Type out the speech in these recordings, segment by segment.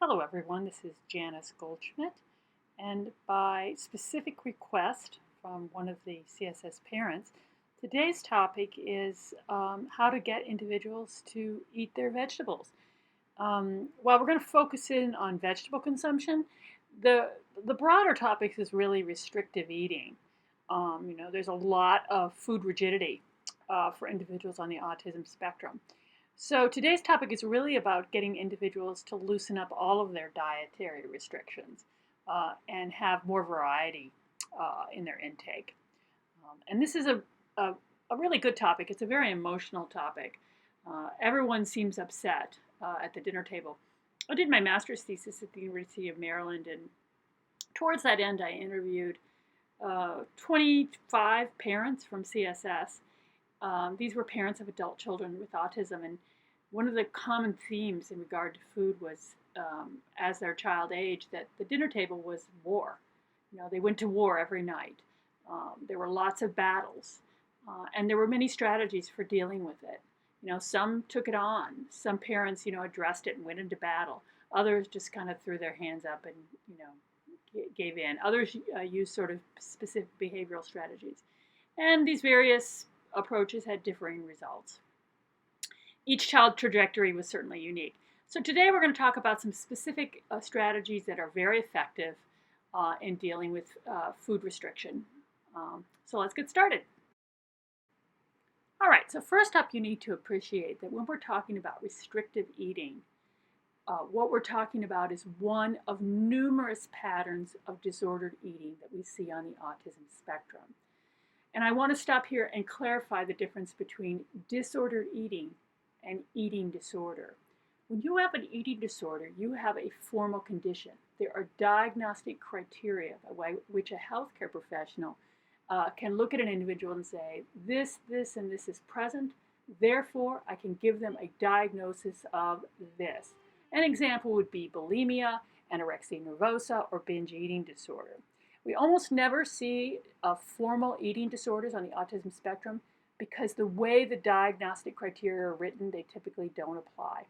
Hello everyone, this is Janice Goldschmidt, and by specific request from one of the CSS parents, today's topic is how to get individuals to eat their vegetables. While we're going to focus in on vegetable consumption, the, the broader topic is really restrictive eating. There's a lot of food rigidity for individuals on the autism spectrum. So today's topic is really about getting individuals to loosen up all of their dietary restrictions and have more variety in their intake. And this is a really good topic. It's a very emotional topic. Everyone seems upset at the dinner table. I did my master's thesis at the University of Maryland, and towards that end, I interviewed 25 parents from CSS. These were parents of adult children with autism, and one of the common themes in regard to food was, as their child aged, that the dinner table was war. They went to war every night. There were lots of battles, and there were many strategies for dealing with it. Some took it on. Some parents, addressed it and went into battle. Others just kind of threw their hands up and, gave in. Others used sort of specific behavioral strategies. And these various approaches had differing results. Each child's trajectory was certainly unique. So today we're going to talk about some specific strategies that are very effective in dealing with food restriction. So let's get started. All right, so first up, you need to appreciate that when we're talking about restrictive eating, what we're talking about is one of numerous patterns of disordered eating that we see on the autism spectrum. And I want to stop here and clarify the difference between disordered eating and eating disorder. When you have an eating disorder, you have a formal condition. There are diagnostic criteria by which a healthcare professional can look at an individual and say, this, and this is present, therefore I can give them a diagnosis of this. An example would be bulimia, anorexia nervosa, or binge eating disorder. We almost never see formal eating disorders on the autism spectrum because the way the diagnostic criteria are written, they typically don't apply.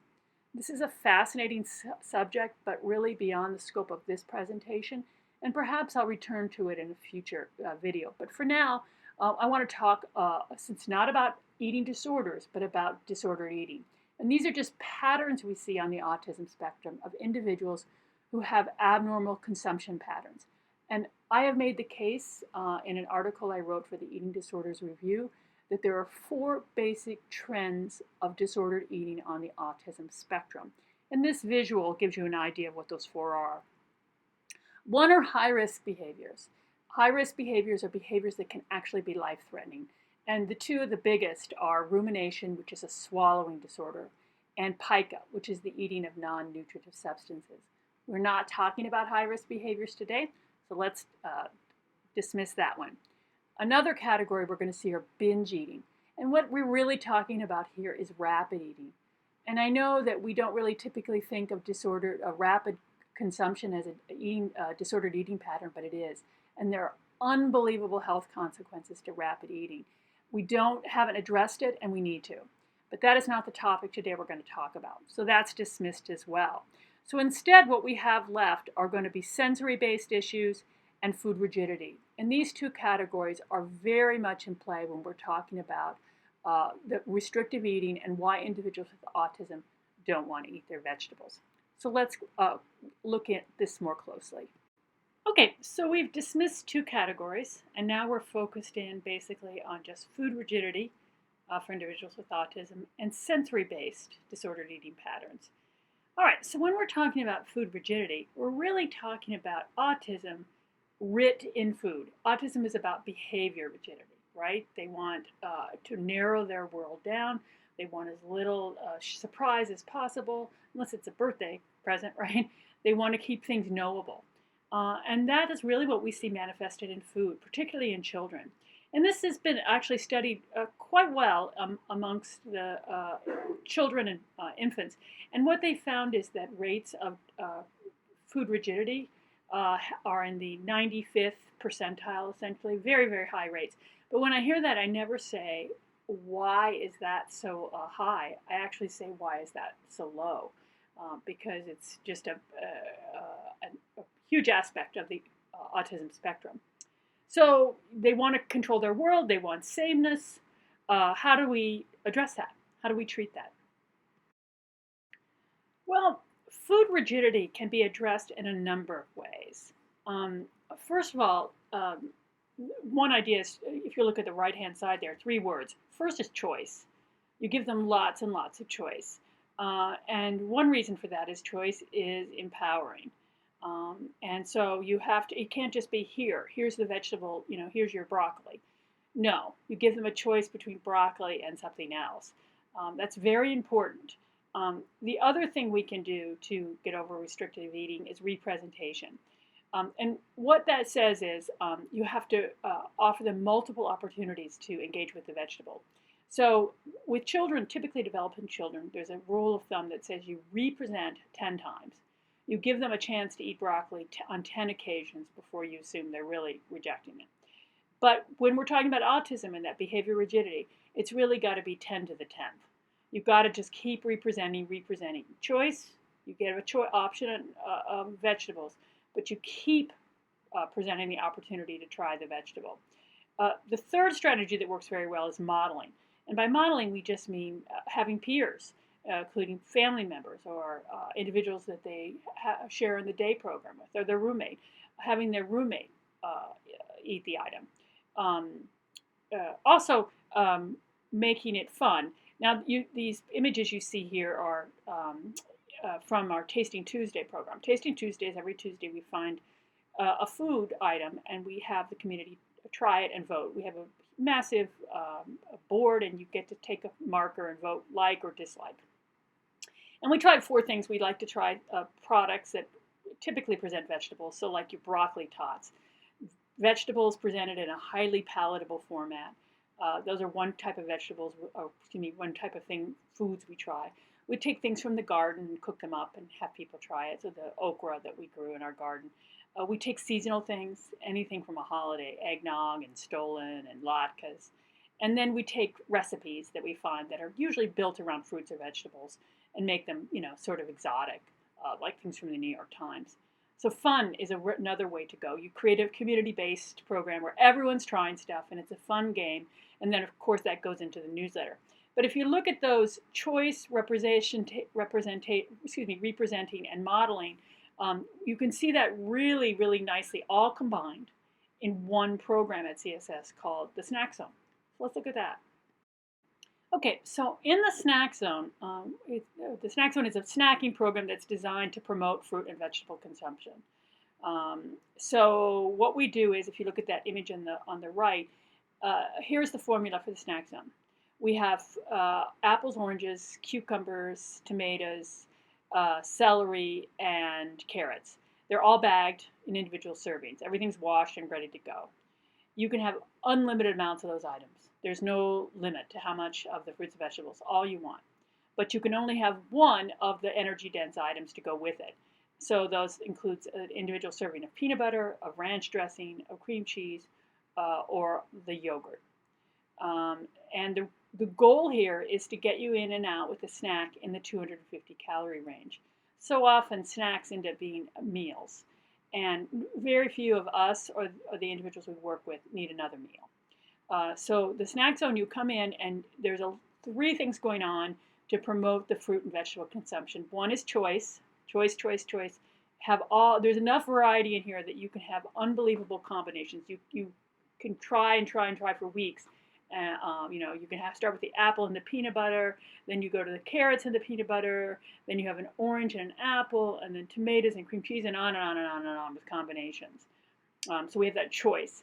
This is a fascinating subject, but really beyond the scope of this presentation, and perhaps I'll return to it in a future video. But for now, I want to talk, since not about eating disorders, but about disordered eating. And these are just patterns we see on the autism spectrum of individuals who have abnormal consumption patterns. And I have made the case in an article I wrote for the Eating Disorders Review that there are 4 basic trends of disordered eating on the autism spectrum. And this visual gives you an idea of what those 4 are. 1 are high-risk behaviors. High-risk behaviors are behaviors that can actually be life-threatening. And the 2 of the biggest are rumination, which is a swallowing disorder, and pica, which is the eating of non-nutritive substances. We're not talking about high-risk behaviors today, so let's dismiss that one. Another category we're going to see are binge eating. And what we're really talking about here is rapid eating. And I know that we don't really typically think of rapid consumption as a disordered eating pattern, but it is. And there are unbelievable health consequences to rapid eating. We haven't addressed it, and we need to. But that is not the topic today we're going to talk about. So that's dismissed as well. So instead, what we have left are going to be sensory-based issues and food rigidity. And these 2 categories are very much in play when we're talking about the restrictive eating and why individuals with autism don't want to eat their vegetables. So let's look at this more closely. Okay, so we've dismissed 2 categories, and now we're focused in basically on just food rigidity for individuals with autism and sensory-based disordered eating patterns. All right, so when we're talking about food rigidity, we're really talking about autism writ in food. Autism is about behavior rigidity, right? They want to narrow their world down. They want as little surprise as possible, unless it's a birthday present, right? They want to keep things knowable. And that is really what we see manifested in food, particularly in children. And this has been actually studied quite well amongst the children and infants. And what they found is that rates of food rigidity are in the 95th percentile, essentially, very, very high rates. But when I hear that, I never say, why is that so high? I actually say, why is that so low? because it's just a huge aspect of the autism spectrum. So they want to control their world. They want sameness. How do we address that? How do we treat that? Well, food rigidity can be addressed in a number of ways. First of all, one idea is, if you look at the right-hand side there, 3 words. First is choice. You give them lots and lots of choice. And one reason for that is choice is empowering. And so it can't just be here's the vegetable, here's your broccoli. No, you give them a choice between broccoli and something else. That's very important. The other thing we can do to get over restrictive eating is representation. And what that says is you have to offer them multiple opportunities to engage with the vegetable. So with children, typically developing children, there's a rule of thumb that says you represent 10 times. You give them a chance to eat broccoli on 10 occasions before you assume they're really rejecting it. But when we're talking about autism and that behavior rigidity, it's really got to be 10 to the 10th. You've got to just keep representing. Choice, you get a option of vegetables, but you keep presenting the opportunity to try the vegetable. The third strategy that works very well is modeling. And by modeling, we just mean having peers, including family members or individuals that they share in the day program with, or their roommate, having their roommate eat the item. Also, making it fun. Now, these images you see here are from our Tasting Tuesday program. Tasting Tuesdays, every Tuesday we find a food item and we have the community try it and vote. We have a massive board and you get to take a marker and vote like or dislike. And we tried 4 things. We'd like to try products that typically present vegetables, so like your broccoli tots. Vegetables presented in a highly palatable format. Those are one type of vegetables, one type of foods we try. We take things from the garden and cook them up and have people try it. So the okra that we grew in our garden. We take seasonal things, anything from a holiday, eggnog and stollen and latkes. And then we take recipes that we find that are usually built around fruits or vegetables and make them, sort of exotic, like things from the New York Times. So fun is another way to go. You create a community-based program where everyone's trying stuff and it's a fun game. And then, of course, that goes into the newsletter. But if you look at those choice, representing, and modeling, you can see that really, really nicely all combined in one program at CSS called the Snack Zone. So let's look at that. Okay, so in the Snack Zone, the Snack Zone is a snacking program that's designed to promote fruit and vegetable consumption. So what we do is, if you look at that image on the right, here's the formula for the Snack Zone. We have apples, oranges, cucumbers, tomatoes, celery, and carrots. They're all bagged in individual servings. Everything's washed and ready to go. You can have unlimited amounts of those items. There's no limit to how much of the fruits and vegetables, all you want. But you can only have one of the energy-dense items to go with it. So those includes an individual serving of peanut butter, of ranch dressing, of cream cheese, or the yogurt. And the goal here is to get you in and out with a snack in the 250 calorie range. So often snacks end up being meals, and very few of us or the individuals we work with need another meal. So the Snack Zone, you come in and there's 3 things going on to promote the fruit and vegetable consumption. One is choice. There's enough variety in here that you can have unbelievable combinations. You can try for weeks. You can start with the apple and the peanut butter, then you go to the carrots and the peanut butter, then you have an orange and an apple, and then tomatoes and cream cheese, and on and on and on and on with combinations. So we have that choice.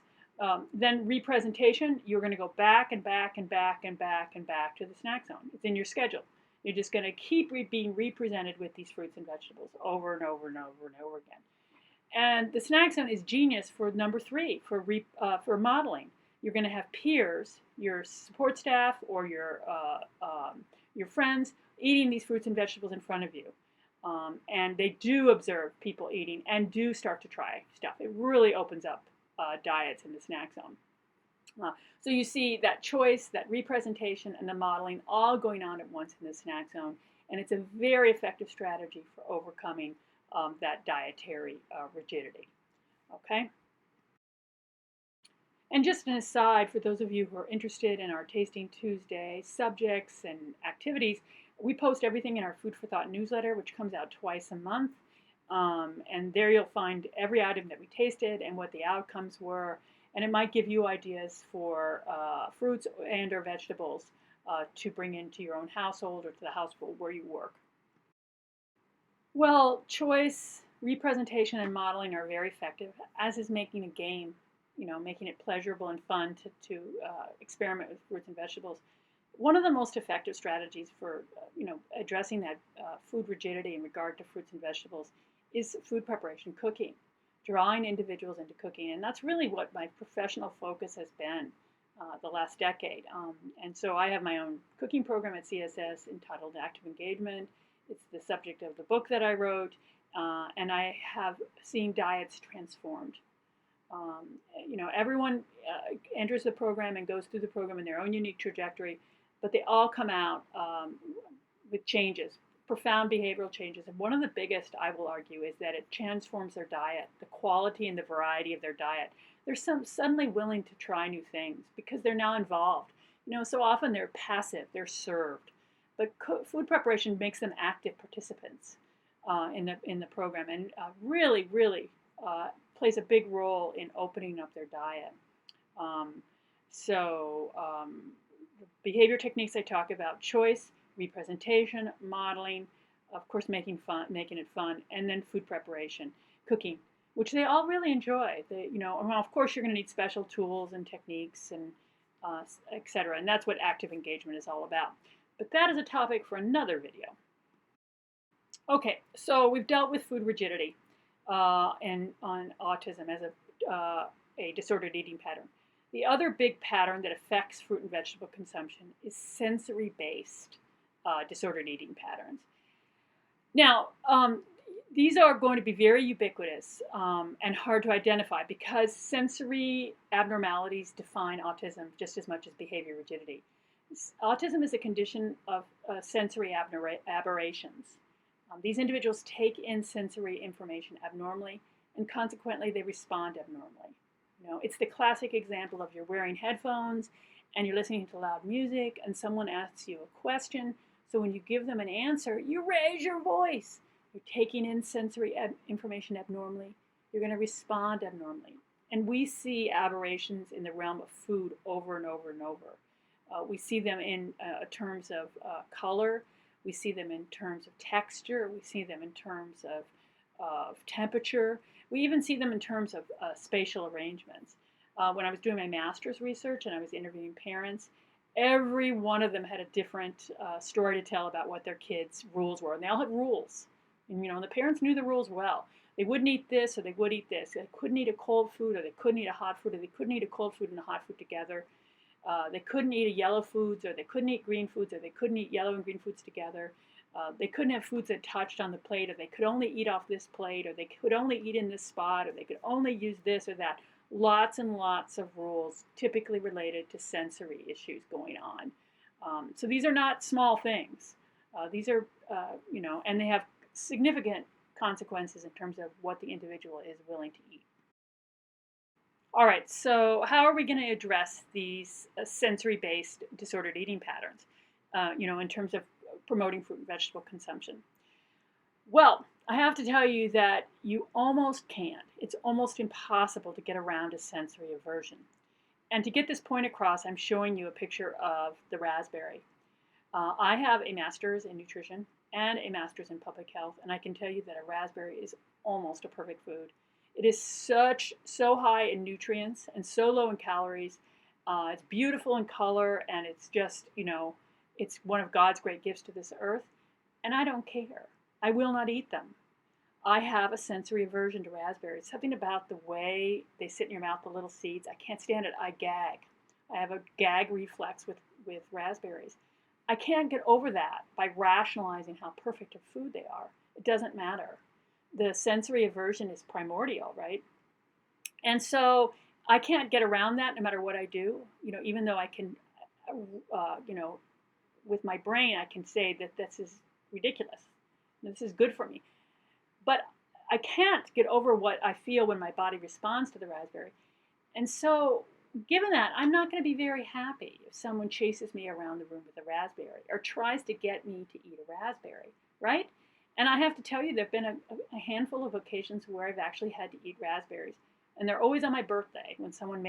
Then representation, you're going to go back and back and back and back and back to the Snack Zone. It's in your schedule. You're just going to keep being represented with these fruits and vegetables over and over and over and over again. And the Snack Zone is genius for number 3, for modeling. You're going to have peers, your support staff or your friends, eating these fruits and vegetables in front of you. And they do observe people eating and do start to try stuff. It really opens up diets in the Snack Zone. So you see that choice, that representation, and the modeling all going on at once in the Snack Zone. And it's a very effective strategy for overcoming that dietary rigidity. Okay? And just an aside, for those of you who are interested in our Tasting Tuesday subjects and activities, we post everything in our Food for Thought newsletter, which comes out twice a month. And there you'll find every item that we tasted and what the outcomes were. And it might give you ideas for fruits and or vegetables to bring into your own household or to the household where you work. Well, choice, representation, and modeling are very effective, as is making a game, making it pleasurable and fun to experiment with fruits and vegetables. One of the most effective strategies for addressing that food rigidity in regard to fruits and vegetables is food preparation, cooking, drawing individuals into cooking. And that's really what my professional focus has been the last decade. And so I have my own cooking program at CSS entitled Active Engagement. It's the subject of the book that I wrote, and I have seen diets transformed. Everyone enters the program and goes through the program in their own unique trajectory, but they all come out with changes, profound behavioral changes. And one of the biggest, I will argue, is that it transforms their diet, the quality and the variety of their diet. They're suddenly willing to try new things because they're now involved. So often they're passive, they're served. But food preparation makes them active participants in the program, and really plays a big role in opening up their diet. The behavior techniques I talk about: choice, representation, modeling, of course making it fun, and then food preparation, cooking, which they all really enjoy. Of course you're going to need special tools and techniques and etc. And that's what active engagement is all about. But that is a topic for another video. Okay, so we've dealt with food rigidity and on autism as a disordered eating pattern. The other big pattern that affects fruit and vegetable consumption is sensory-based disordered eating patterns. Now, these are going to be very ubiquitous and hard to identify because sensory abnormalities define autism just as much as behavior rigidity. Autism is a condition of sensory aberrations. These individuals take in sensory information abnormally, and consequently they respond abnormally. It's the classic example of you're wearing headphones and you're listening to loud music and someone asks you a question. So when you give them an answer, you raise your voice. You're taking in sensory information abnormally. You're going to respond abnormally. And we see aberrations in the realm of food over and over and over. We see them in terms of color. We see them in terms of texture. We see them in terms of temperature. We even see them in terms of spatial arrangements. When I was doing my master's research and I was interviewing parents, every one of them had a different story to tell about what their kids' rules were. And they all had rules. And the parents knew the rules well. They wouldn't eat this or they would eat this. They couldn't eat a cold food or they couldn't eat a hot food or they couldn't eat a cold food and a hot food together. They couldn't eat a yellow foods or they couldn't eat green foods or they couldn't eat yellow and green foods together. They couldn't have foods that touched on the plate, or they could only eat off this plate, or they could only eat in this spot, or they could only use this or that. Lots and lots of rules typically related to sensory issues going on. So these are not small things. These are, and they have significant consequences in terms of what the individual is willing to eat. All right, so how are we going to address these sensory-based disordered eating patterns, in terms of promoting fruit and vegetable consumption? Well, I have to tell you that you almost can't. It's almost impossible to get around a sensory aversion. And to get this point across, I'm showing you a picture of the raspberry. I have a master's in nutrition and a master's in public health, and I can tell you that a raspberry is almost a perfect food. It is so high in nutrients and so low in calories. It's beautiful in color, and it's just, it's one of God's great gifts to this earth. And I don't care. I will not eat them. I have a sensory aversion to raspberries. Something about the way they sit in your mouth, the little seeds. I can't stand it. I gag. I have a gag reflex with raspberries. I can't get over that by rationalizing how perfect a food they are. It doesn't matter. The sensory aversion is primordial, right? And so I can't get around that no matter what I do. Even though I can, with my brain, I can say that this is ridiculous. This is good for me. But I can't get over what I feel when my body responds to the raspberry. And so, given that, I'm not going to be very happy if someone chases me around the room with a raspberry or tries to get me to eat a raspberry, right? And I have to tell you, there have been a handful of occasions where I've actually had to eat raspberries. And they're always on my birthday when someone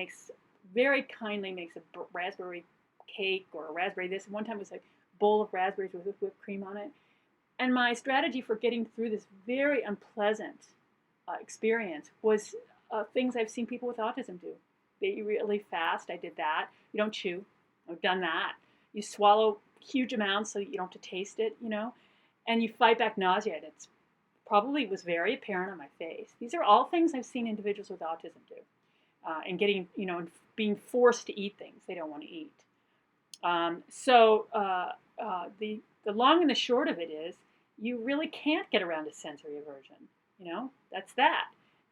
very kindly makes a raspberry cake or a raspberry this. One time it was a bowl of raspberries with whipped cream on it. And my strategy for getting through this very unpleasant experience was things I've seen people with autism do. They eat really fast. I did that. You don't chew. I've done that. You swallow huge amounts so that you don't have to taste it, and you fight back nausea. And it's probably was very apparent on my face. These are all things I've seen individuals with autism do, and getting, and being forced to eat things they don't want to eat. So the long and the short of it is, you really can't get around a sensory aversion. That's that.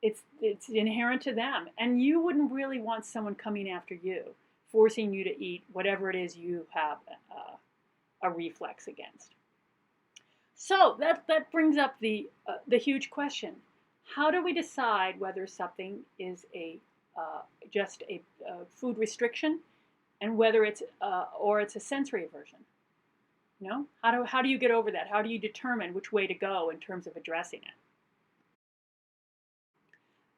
It's inherent to them, and you wouldn't really want someone coming after you, forcing you to eat whatever it is you have a reflex against. So that brings up the huge question: how do we decide whether something is just a food restriction, and whether it's a sensory aversion? How do you get over that? How do you determine which way to go in terms of addressing it?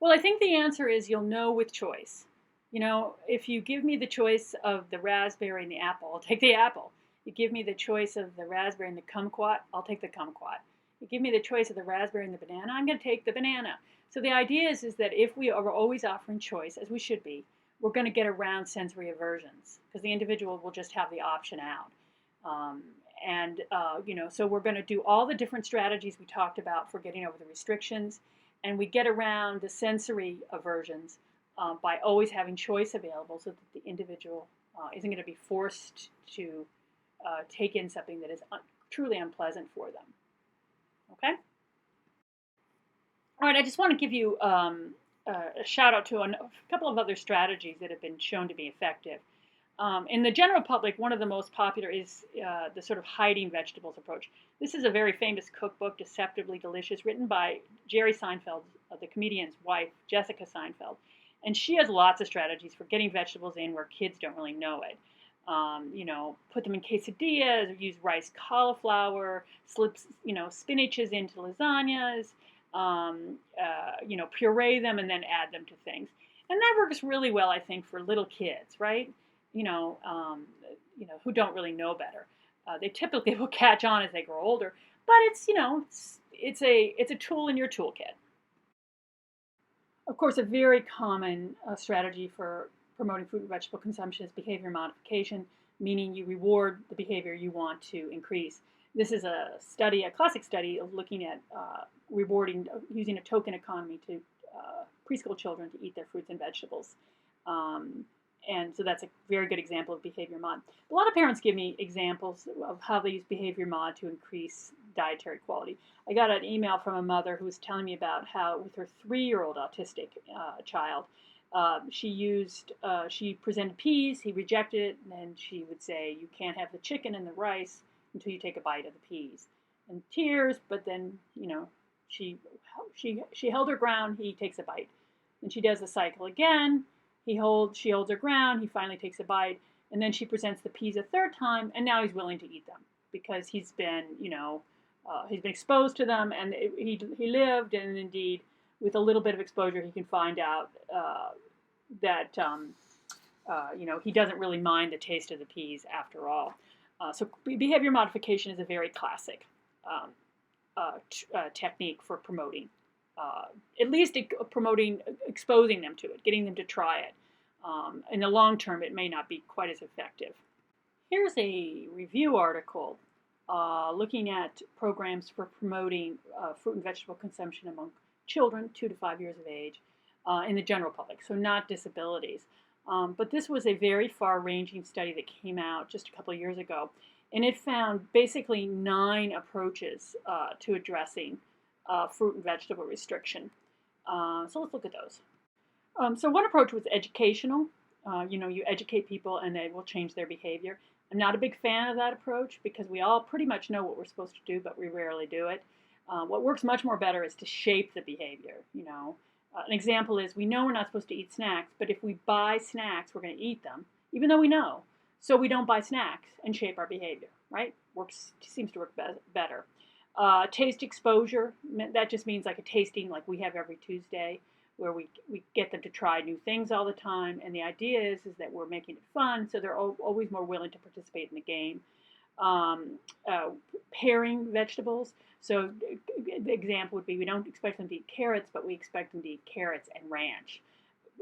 Well, I think the answer is you'll know with choice. If you give me the choice of the raspberry and the apple, I'll take the apple. You give me the choice of the raspberry and the kumquat, I'll take the kumquat. You give me the choice of the raspberry and the banana, I'm going to take the banana. So the idea is that if we are always offering choice, as we should be, we're going to get around sensory aversions because the individual will just have the option out. So we're going to do all the different strategies we talked about for getting over the restrictions, and we get around the sensory aversions by always having choice available so that the individual isn't going to be forced to take in something that is truly unpleasant for them. Okay? All right, I just want to give you a shout out to a couple of other strategies that have been shown to be effective. In the general public, one of the most popular is the sort of hiding vegetables approach. This is a very famous cookbook, Deceptively Delicious, written by Jerry Seinfeld, the comedian's wife, Jessica Seinfeld. And she has lots of strategies for getting vegetables in where kids don't really know it. Put them in quesadillas, or use rice cauliflower, slip, spinaches into lasagnas, puree them and then add them to things. And that works really well, I think, for little kids, right? Who don't really know better. They typically will catch on as they grow older, but it's a tool in your toolkit. Of course, a very common strategy for promoting fruit and vegetable consumption is behavior modification, meaning you reward the behavior you want to increase. This is a classic study of looking at rewarding, using a token economy to preschool children to eat their fruits and vegetables. And so that's a very good example of behavior mod. A lot of parents give me examples of how they use behavior mod to increase dietary quality. I got an email from a mother who was telling me about how with her 3-year-old autistic child, she presented peas, he rejected it, and then she would say, you can't have the chicken and the rice until you take a bite of the peas. And tears, but then, she held her ground, he takes a bite. And she does the cycle again. She holds her ground, he finally takes a bite, and then she presents the peas a third time, and now he's willing to eat them because he's been exposed to them, and he lived, and indeed, with a little bit of exposure, he can find out that he doesn't really mind the taste of the peas after all. So behavior modification is a very classic technique for promoting. At least exposing them to it, getting them to try it. In the long term, it may not be quite as effective. Here's a review article looking at programs for promoting fruit and vegetable consumption among children 2 to 5 years of age in the general public, so not disabilities. But this was a very far-ranging study that came out just a couple of years ago, and it found basically 9 approaches to addressing fruit and vegetable restriction. So let's look at those. So one approach was educational. You educate people and they will change their behavior. I'm not a big fan of that approach because we all pretty much know what we're supposed to do, but we rarely do it. What works much more better is to shape the behavior. An example is we know we're not supposed to eat snacks, but if we buy snacks, we're going to eat them, even though we know. So we don't buy snacks and shape our behavior, right? Seems to work better. Taste exposure, that just means like a tasting like we have every Tuesday, where we get them to try new things all the time. And the idea is that we're making it fun, so they're always more willing to participate in the game. Um, Pairing vegetables. So the example would be we don't expect them to eat carrots, but we expect them to eat carrots and ranch.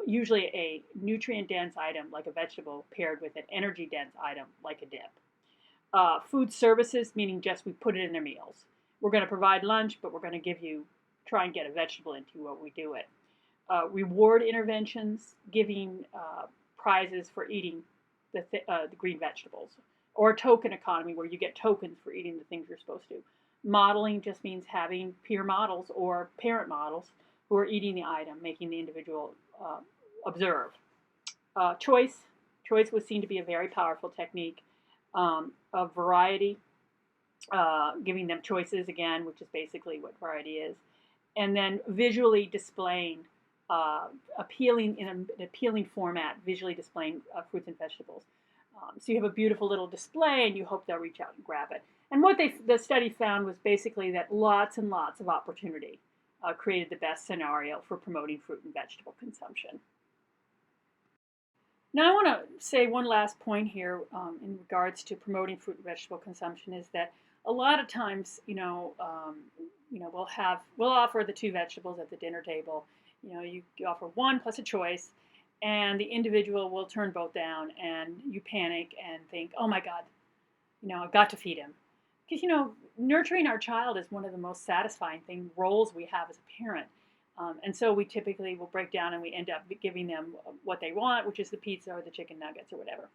Usually a nutrient-dense item like a vegetable paired with an energy-dense item like a dip. Food services, meaning just we put it in their meals. We're going to provide lunch, but we're going to try and get a vegetable into what we do it. Reward interventions, giving prizes for eating the green vegetables. Or a token economy where you get tokens for eating the things you're supposed to. Modeling just means having peer models or parent models who are eating the item, making the individual observe. Choice was seen to be a very powerful technique of variety, giving them choices again, which is basically what variety is, and then visually displaying, appealing in an appealing format, visually displaying fruits and vegetables. So you have a beautiful little display, and you hope they'll reach out and grab it. And what the study found was basically that lots and lots of opportunity created the best scenario for promoting fruit and vegetable consumption. Now I want to say one last point here in regards to promoting fruit and vegetable consumption is that a lot of times, we'll offer the two vegetables at the dinner table. You offer one plus a choice, and the individual will turn both down, and you panic and think, oh my God, I've got to feed him. Because, nurturing our child is one of the most satisfying roles we have as a parent. And so we typically will break down and we end up giving them what they want, which is the pizza or the chicken nuggets or whatever.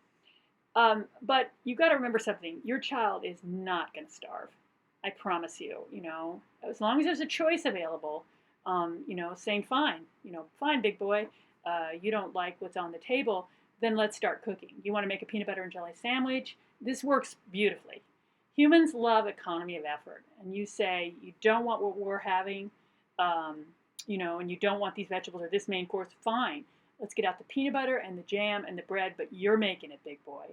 But you've got to remember something. Your child is not going to starve. I promise you, as long as there's a choice available, saying, fine, fine, big boy, you don't like what's on the table, then let's start cooking. You want to make a peanut butter and jelly sandwich? This works beautifully. Humans love economy of effort. And you say, you don't want what we're having, and you don't want these vegetables or this main course, fine. Let's get out the peanut butter and the jam and the bread, but you're making it, big boy.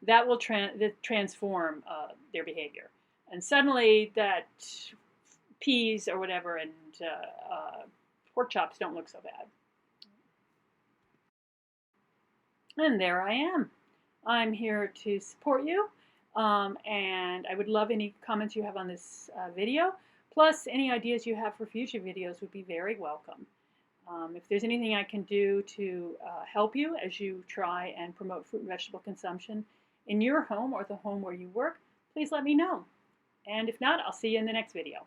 That will transform their behavior. And suddenly that peas or whatever and pork chops don't look so bad. And there I am. I'm here to support you. And I would love any comments you have on this video. Plus, any ideas you have for future videos would be very welcome. If there's anything I can do to help you as you try and promote fruit and vegetable consumption in your home or the home where you work, please let me know. And if not, I'll see you in the next video.